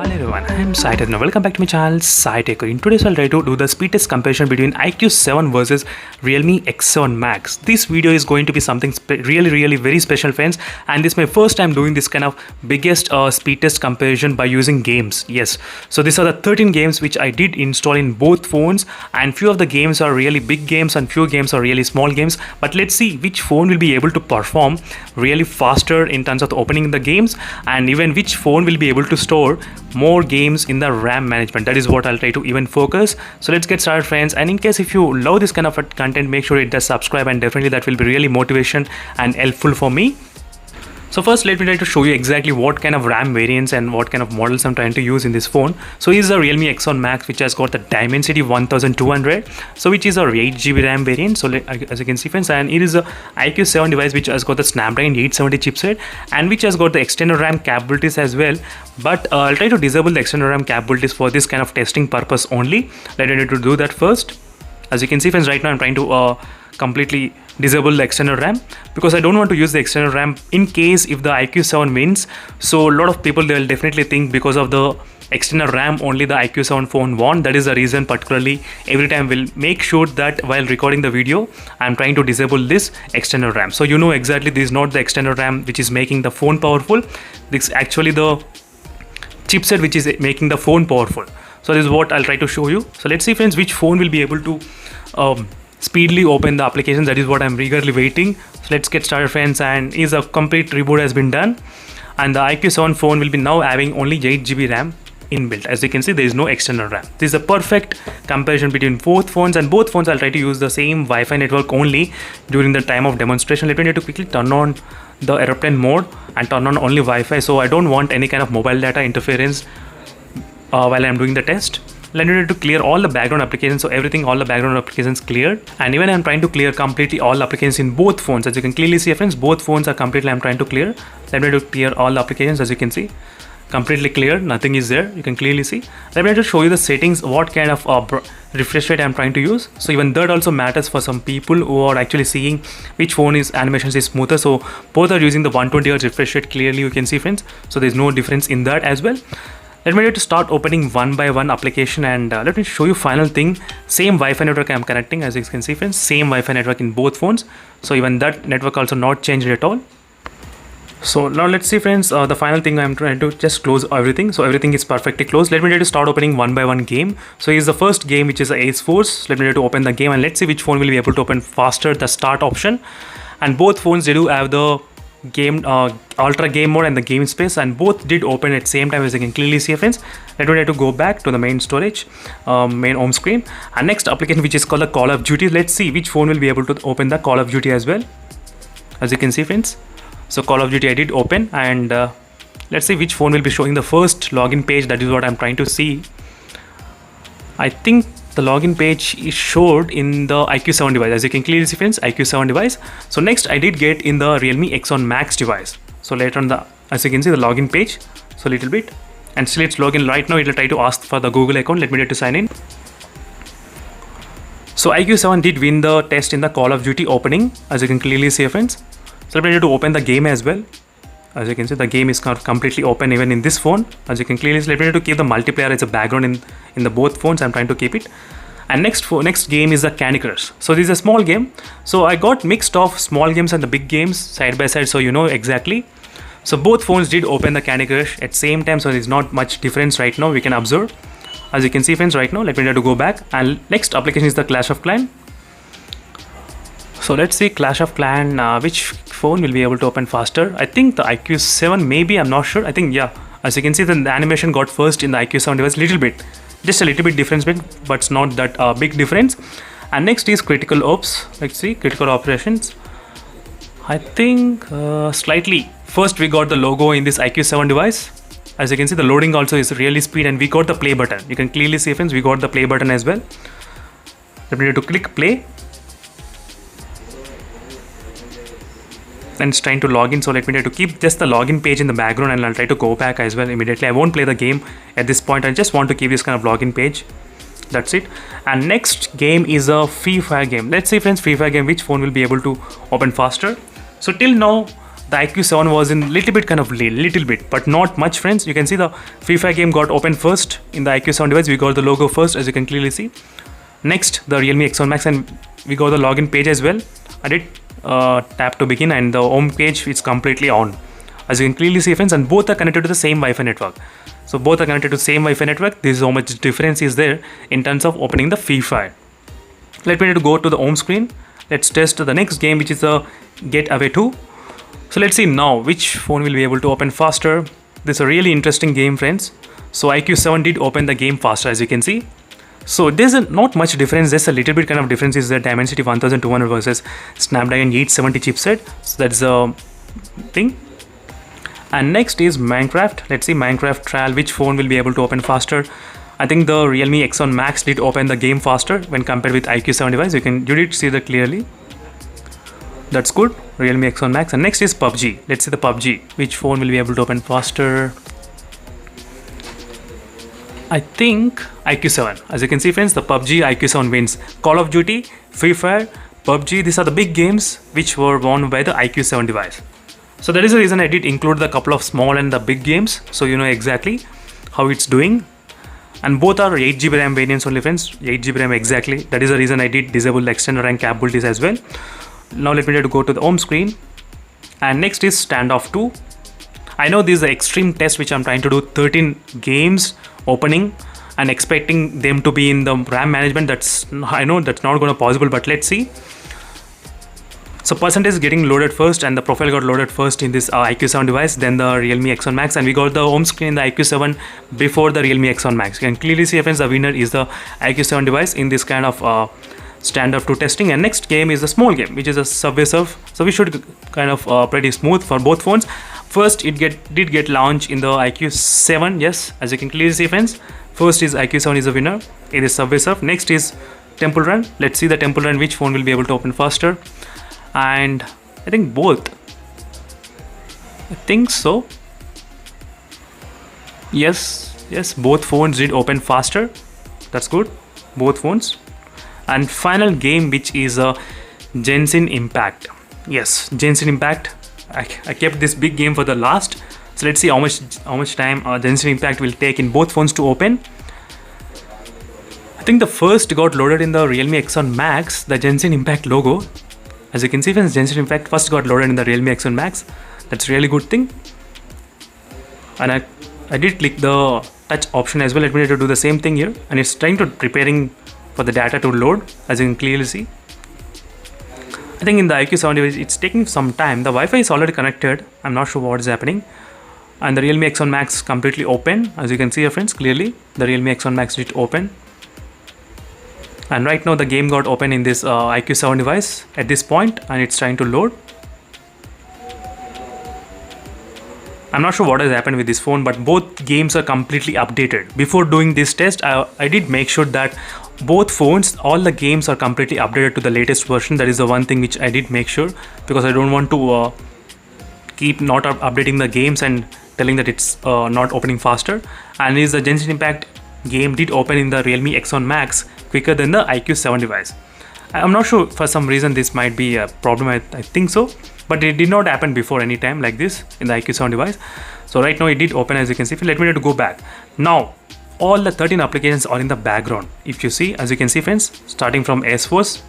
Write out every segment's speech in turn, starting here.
Hello everyone, I am Sai Tech. Now welcome back to my channel Sai Tech. In today's I'll try to do the speed test comparison between iQOO 7 versus Realme X7 Max. This video is going to be something really very special, friends, and this is my first time doing this kind of biggest speed test comparison by using games. Yes, so these are the 13 games which I did install in both phones, and few of the games are really big games and few games are really small games. But let's see which phone will be able to perform really faster in terms of the opening the games, and even which phone will be able to store more games in the RAM management. That is what I'll try to even focus. So let's get started, friends, and in case if you love this kind of content, make sure you hit the subscribe, and definitely that will be really motivation and helpful for me. So first let me try to show you exactly what kind of RAM variants and what kind of models I'm trying to use in this phone. So here's the Realme X7 Max, which has got the Dimensity 1200, so which is our 8GB RAM variant. So as you can see, friends, and it is a iQOO 7 device which has got the Snapdragon 870 chipset and which has got the external RAM capabilities as well. But I'll try to disable the external RAM capabilities for this kind of testing purpose only. Let me try to do that first. As you can see, friends, right now I'm trying to completely disable the external RAM because I don't want to use the external RAM in case if the iQOO 7 wins. So a lot of people, they will definitely think because of the external RAM only the iQOO 7 phone won. That is the reason particularly every time we'll make sure that while recording the video I'm trying to disable this external RAM. So you know exactly this is not the external RAM which is making the phone powerful. This is actually the chipset which is making the phone powerful. So this is what I'll try to show you. So let's see, friends, which phone will be able to speedily open the application. That is what I'm eagerly waiting. So let's get started, friends, and is a complete reboot has been done, and the iQOO 7 phone will be now having only 8GB RAM inbuilt. As you can see, there is no external RAM. This is a perfect comparison between both phones, and both phones I'll try to use the same Wi-Fi network only during the time of demonstration. Let me need to quickly turn on the airplane mode and turn on only Wi-Fi, so I don't want any kind of mobile data interference while I'm doing the test. Let me need to clear all the background applications, so everything, all the background applications cleared, and even I'm trying to clear completely all applications in both phones. As you can clearly see, friends, both phones are completely I'm trying to clear. Let me need to clear all the applications. As you can see, completely cleared, nothing is there, you can clearly see. Let me need to show you the settings, what kind of refresh rate I'm trying to use. So even that also matters for some people who are actually seeing which phone is animations is smoother. So both are using the 120Hz refresh rate, clearly you can see, friends, so there's no difference in that as well. Let me try to start opening one by one application, and let me show you final thing. Same Wi-Fi network I'm connecting, as you can see, friends, same Wi-Fi network in both phones. So even that network also not changed at all. So now let's see, friends, the final thing I'm trying to just close everything. So everything is perfectly closed. Let me try to start opening one by one game. So here's the first game, which is the Ace Force. Let me try to open the game, and let's see which phone will be able to open faster the start option. And both phones, they do have the game ultra game mode and the game space, and both did open at same time, as you can clearly see, friends. Let me try to go back to the main storage, main home screen, and next application, which is called the Call of Duty. Let's see which phone will be able to open the Call of Duty as well. As you can see, friends, so Call of Duty I did open, and let's see which phone will be showing the first login page. That is what I'm trying to see. I think the login page is showed in the iQOO 7 device. As you can clearly see, friends, iQOO 7 device. So next I did get in the Realme X7 Max device. So later on, as you can see, the login page, so little bit, and still it's login right now. It will try to ask for the Google account. Let me try to sign in. So iQOO 7 did win the test in the Call of Duty opening, as you can clearly see, friends. So let me try to open the game as well. As you can see, the game is completely open even in this phone. As you can clearly see, let me try to keep the multiplayer as a background in the both phones. I'm trying to keep it. And next game is the Candy Crush. So this is a small game. So I got mixed of small games and the big games side by side, so you know exactly. So both phones did open the Candy Crush at same time, so there's not much difference right now, we can observe. As you can see, friends, right now, let me try to go back, and next application is the Clash of Clans. So let's see Clash of Clans, which phone will be able to open faster. I think the iQOO 7, maybe, I'm not sure. I think, yeah, as you can see, the animation got first in the iQOO 7 device, little bit, just a little bit difference, but it's not that big difference. And next is Critical Ops. Let's see Critical Operations. I think slightly first we got the logo in this iQOO 7 device. As you can see, the loading also is really speed, and we got the play button. You can clearly see, friends, we got the play button as well. Let me need to click play, and it's trying to log in. So let me try to keep just the login page in the background, and I'll try to go back as well immediately. I won't play the game at this point. I just want to keep this kind of login page. That's it. And next game is a Free Fire game. Let's see, friends, Free Fire game, which phone will be able to open faster. So till now the IQ7 was in little bit kind of late, little bit, but not much, friends. You can see the Free Fire game got opened first in the IQ7 device. We got the logo first, as you can clearly see. Next, the Realme X1 Max, and we got the login page as well. I did tap to begin, and the home page is completely on, as you can clearly see, friends, and both are connected to the same Wi-Fi network. So both are connected to the same Wi-Fi network. This is how much difference is there in terms of opening the Free Fire. Let me go to the home screen. Let's test the next game, which is the Get Away 2. So let's see now which phone will be able to open faster. This is a really interesting game, friends. So IQ7 did open the game faster, as you can see. So there's not much difference. There's a little bit kind of difference is the Dimensity 1200 versus Snapdragon 870 chipset. So that's the thing. And next is Minecraft. Let's see Minecraft trial, which phone will be able to open faster. I think the Realme X1 Max did open the game faster when compared with IQ7 device. You did see that clearly. That's good. Realme X1 Max. And next is PUBG. Let's see the PUBG. Which phone will be able to open faster? I think IQ7. As you can see, friends, the PUBG IQ7 wins. Call of Duty, Free Fire, PUBG. These are the big games which were won by the IQ7 device. So that is the reason I did include the couple of small and the big games. So you know exactly how it's doing. And both are 8GB RAM variants only, friends. 8GB RAM exactly. That is the reason I did disable the extended RAM capabilities as well. Now let me go to the home screen. And next is Standoff 2. I know this is the extreme test which I'm trying to do. 13 games opening and expecting them to be in the RAM management. I know that's not going to possible, but let's see. So percentage is getting loaded first, and the profile got loaded first in this IQ7 device, then the Realme X1 Max, and we got the home screen in the IQ7 before the Realme X1 Max. You can clearly see, friends, the winner is the IQ7 device in this kind of Standoff 2 testing. And next game is the small game, which is a Subway Surf. So we should kind of pretty smooth for both phones. First, it did get launched in the IQ7. Yes, as you can clearly see, friends. First is IQ7 is the winner. It is Subway Surf. Next is Temple Run. Let's see the Temple Run, which phone will be able to open faster. And I think both. I think so. Yes, both phones did open faster. That's good. Both phones. And final game, which is a Genshin Impact. Yes, Genshin Impact. I kept this big game for the last. So let's see how much time Genshin Impact will take in both phones to open. I think the first got loaded in the Realme X1 Max, the Genshin Impact logo. As you can see, friends, Genshin Impact first got loaded in the Realme X1 Max. That's really good thing. And I did click the touch option as well. Let me do the same thing here. And it's trying to preparing for the data to load, as you can clearly see. I think in the IQ7 device, it's taking some time. The Wi-Fi is already connected. I'm not sure what is happening. And the Realme X1 Max completely open. As you can see here, friends, clearly the Realme X1 Max did open. And right now the game got open in this IQ7 device at this point, and it's trying to load. I'm not sure what has happened with this phone, but both games are completely updated. Before doing this test, I did make sure that both phones, all the games are completely updated to the latest version. That is the one thing which I did make sure, because I don't want to keep not updating the games and telling that it's not opening faster. And is the Genshin Impact game did open in the Realme X1 Max quicker than the IQ7 device. I'm not sure, for some reason this might be a problem. I think so, but it did not happen before any time like this in the IQ7 device. So right now it did open, as you can see. Let me go back. Now all the 13 applications are in the background. If you see, as you can see, friends, starting from S-Force,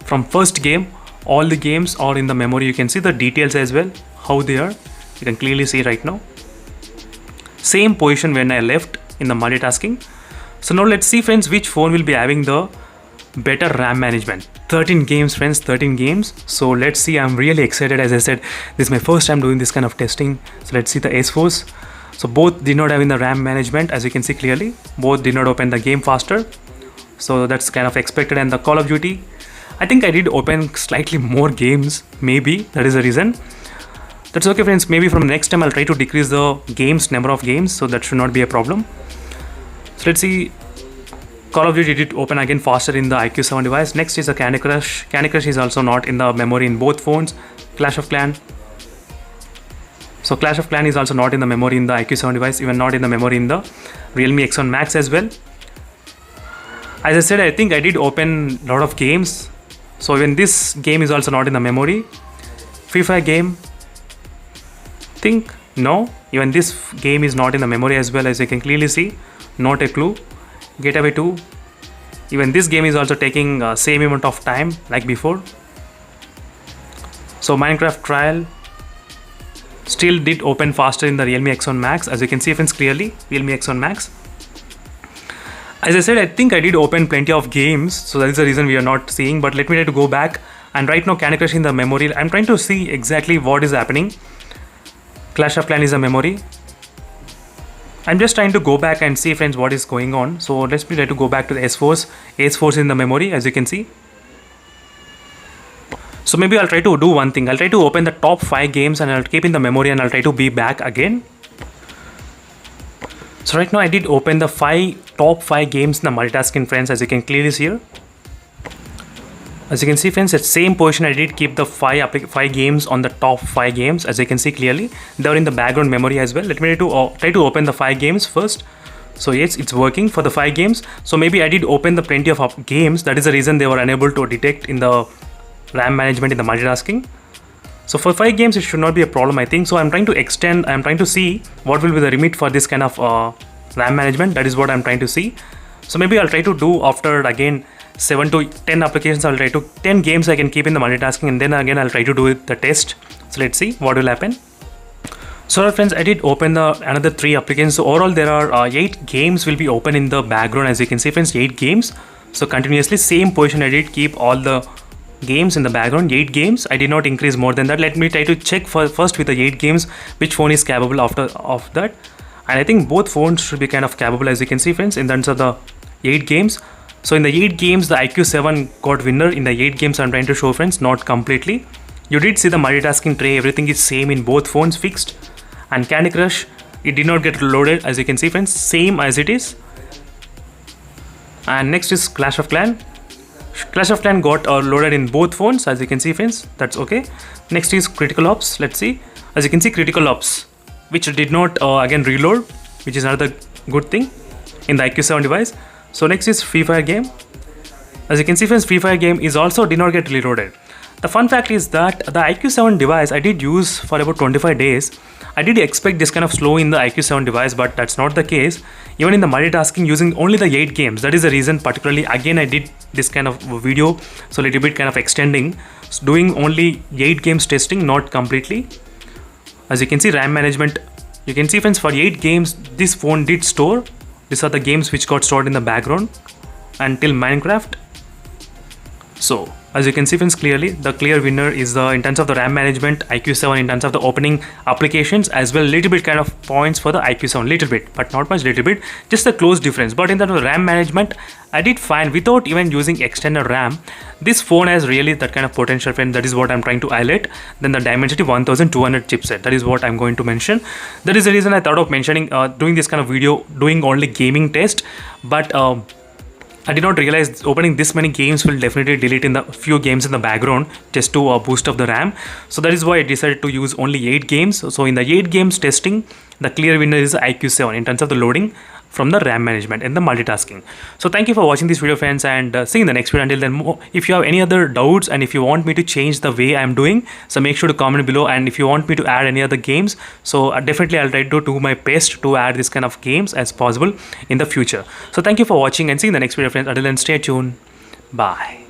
from first game, all the games are in the memory. You can see the details as well, how they are. You can clearly see right now. Same position when I left in the multitasking. So now let's see, friends, which phone will be having the better RAM management. 13 games, friends, 13 games. So let's see. I'm really excited. As I said, this is my first time doing this kind of testing. So let's see the S-Force. So both did not have in the RAM management, as you can see clearly. Both did not open the game faster. So that's kind of expected. And the Call of Duty, I think I did open slightly more games. Maybe that is the reason. That's okay, friends. Maybe from next time I'll try to decrease the number of games. So that should not be a problem. So let's see. Call of Duty did open again faster in the IQ7 device. Next is the Candy Crush. Candy Crush is also not in the memory in both phones. Clash of Clans. So Clash of Clans is also not in the memory in the IQ7 device, even not in the memory in the Realme X1 Max as well. As I said, I think I did open a lot of games. So even this game is also not in the memory. Free Fire game, think no, even this game is not in the memory as well, as you can clearly see. Not a clue. Getaway 2. Even this game is also taking same amount of time like before. So Minecraft trial still did open faster in the Realme X1 Max, as you can see friends clearly. Realme X1 Max. As I said, I think I did open plenty of games, so that is the reason we are not seeing. But let me try to go back, and right now Candy Crush in the memory. I'm trying to see exactly what is happening. Clash of Clans is a memory. I'm just trying to go back and see friends what is going on. So let's try to go back to the S4s. S4s in the memory, as you can see. So maybe I'll try to do one thing. I'll try to open the top 5 games and I'll keep in the memory, and I'll try to be back again. So right now I did open the top 5 games in the multitasking friends, as you can clearly see here. As you can see friends, at same position I did keep the 5 games on the top 5 games, as you can see clearly. They are in the background memory as well. Let me try to open the 5 games first. So yes, it's working for the 5 games. So maybe I did open the plenty of games. That is the reason they were unable to detect in the RAM management in the multitasking. So for 5 games it should not be a problem, I think. So I'm trying to extend, I'm trying to see what will be the limit for this kind of RAM management. That is what I'm trying to see. So maybe I'll try to do after again 7 to 10 applications. I'll try to 10 games I can keep in the multitasking, and then again I'll try to do the test. So let's see what will happen. So friends, I did open another 3 applications. So overall there are 8 games will be open in the background, as you can see friends, 8 games. So continuously same position I did keep all the games in the background, 8 games. I did not increase more than that. Let me try to check first with the 8 games which phone is capable of that. And I think both phones should be kind of capable, as you can see friends, in terms of the 8 games. So in the 8 games the IQ7 got winner. In the 8 games I'm trying to show friends, not completely. You did see the multitasking tray, everything is same in both phones, fixed. And Candy Crush, it did not get loaded, as you can see friends, same as it is. And next is Clash of Clans. Clash of Clans got loaded in both phones, as you can see friends, that's okay. Next is Critical Ops. Let's see. As you can see, Critical Ops, which did not again reload, which is another good thing in the IQ7 device. So next is Free Fire game. As you can see friends, Free Fire game is also did not get reloaded. The fun fact is that the IQ7 device I did use for about 25 days. I did expect this kind of slow in the IQ7 device, but that's not the case. Even in the multitasking using only the 8 games, that is the reason particularly again I did this kind of video, so a little bit kind of extending, doing only 8 games testing, not completely. As you can see, RAM management, you can see friends, for 8 games this phone did store. These are the games which got stored in the background until Minecraft. So as you can see friends, clearly the clear winner is in terms of the RAM management, IQ7 in terms of the opening applications, as well little bit kind of points for the IQ7, little bit, but not much, little bit, just a close difference. But in terms of RAM management, I did fine without even using external RAM. This phone has really that kind of potential friend. That is what I'm trying to highlight. Then the Dimensity 1200 chipset, that is what I'm going to mention. That is the reason I thought of mentioning doing this kind of video, doing only gaming test. But I did not realize opening this many games will definitely delete in the few games in the background just to boost up the RAM. So that is why I decided to use only 8 games. So in the 8 games testing, the clear winner is IQ7 in terms of the loading from the RAM management and the multitasking. So thank you for watching this video friends, and see you in the next video. Until then, if you have any other doubts and if you want me to change the way I'm doing, so make sure to comment below. And if you want me to add any other games, so definitely I'll try to do my best to add this kind of games as possible in the future. So thank you for watching and see you in the next video friends. Until then, stay tuned. Bye.